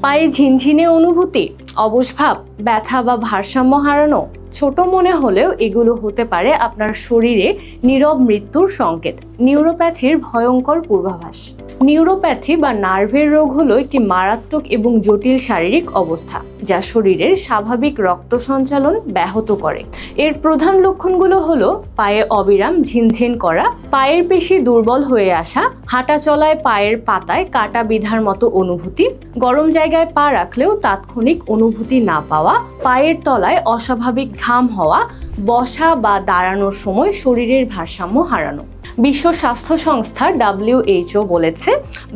পায়ে ঝিনঝিনে অনুভূতি, অবসভাব, ব্যথা বা ভারসাম্য হারানো ছোট মনে হলেও এগুলো হতে পারে আপনার শরীরে নীরব মৃত্যুর সংকেত, নিউরোপ্যাথির ভয়ঙ্কর পূর্বাভাস। নিউরোপ্যাথি বা নার্ভের রোগ হলো একটি মারাত্মক এবং জটিল শারীরিক অবস্থা যা শরীরের স্বাভাবিক রক্ত সঞ্চালন ব্যাহত করে। এর প্রধান লক্ষণগুলো হলো পায়ে অবিরাম ঝিনঝিন করা, পায়ের পেশি দুর্বল হয়ে আসা, হাঁটা চলায় পায়ের পাতায় কাটা বিঁধার মতো অনুভূতি, গরম জায়গায় পা রাখলেও তাৎক্ষণিক অনুভূতি না পাওয়া, পায়ের তলায় অস্বাভাবিক ঘাম হওয়া, বসা বা দাঁড়ানোর সময় শরীরের ভারসাম্য হারানো। বিশ্ব স্বাস্থ্য সংস্থা WHO বলেছে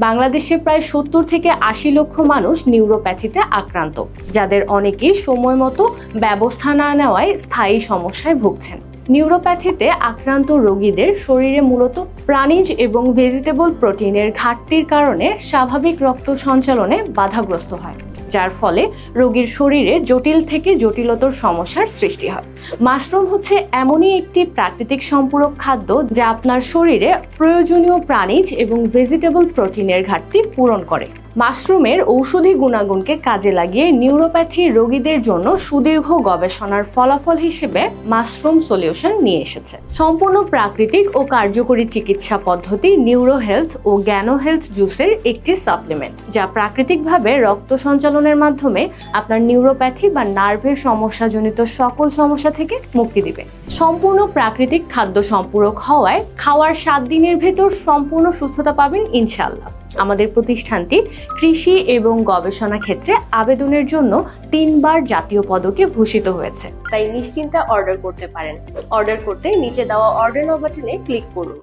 বাংলাদেশে প্রায় 70 থেকে 80 লক্ষ মানুষ নিউরোপ্যাথিতে আক্রান্ত, যাদের অনেকেই সময় মতো ব্যবস্থা না নেওয়ায় স্থায়ী সমস্যায় ভুগছেন। নিউরোপ্যাথিতে আক্রান্ত রোগীদের শরীরে মূলত প্রাণীজ এবং ভেজিটেবল প্রোটিনের ঘাটতির কারণে স্বাভাবিক রক্ত সঞ্চালনে বাধাগ্রস্ত হয়, যার ফলে রোগীর শরীরে জটিল থেকে জটিলতর সমস্যার সৃষ্টি হয়। মাশরুম হচ্ছে এমনই একটি প্রাকৃতিক সম্পূরক খাদ্য যা আপনার শরীরে প্রয়োজনীয় প্রাণীজ এবং ভেজিটেবল প্রোটিনের ঘাটতি পূরণ করে। মাশরুমের ঔষধি গুণাগুণকে কাজে লাগিয়ে নিউরোপ্যাথি রোগীদের জন্য সুদীর্ঘ গবেষণার ফলাফল হিসেবে মাশরুম সলিউশন নিয়ে এসেছে। সম্পূর্ণ প্রাকৃতিক ও কার্যকরী চিকিৎসা পদ্ধতি নিউরো হেলথ ও জ্ঞানো হেলথ জুসের একটি সাপ্লিমেন্ট, যা প্রাকৃতিকভাবে রক্ত সঞ্চালনের মাধ্যমে আপনার নিউরোপ্যাথি বা নার্ভের সমস্যাজনিত সকল সমস্যা থেকে মুক্তি দিবে। সম্পূর্ণ প্রাকৃতিক খাদ্য সম্পূরক হওয়ায় খাওয়ার 7 দিনের ভেতর সম্পূর্ণ সুস্থতা পাবেন ইনশাআল্লাহ। আমাদের প্রতিষ্ঠানটি কৃষি এবং গবেষণা ক্ষেত্রে আবেদনের জন্য 3 বার জাতীয় পদকে ভূষিত হয়েছে, তাই নিশ্চিন্তে অর্ডার করতে পারেন। অর্ডার করতে নিচে দেওয়া অর্ডার নাও বাটনে ক্লিক করুন।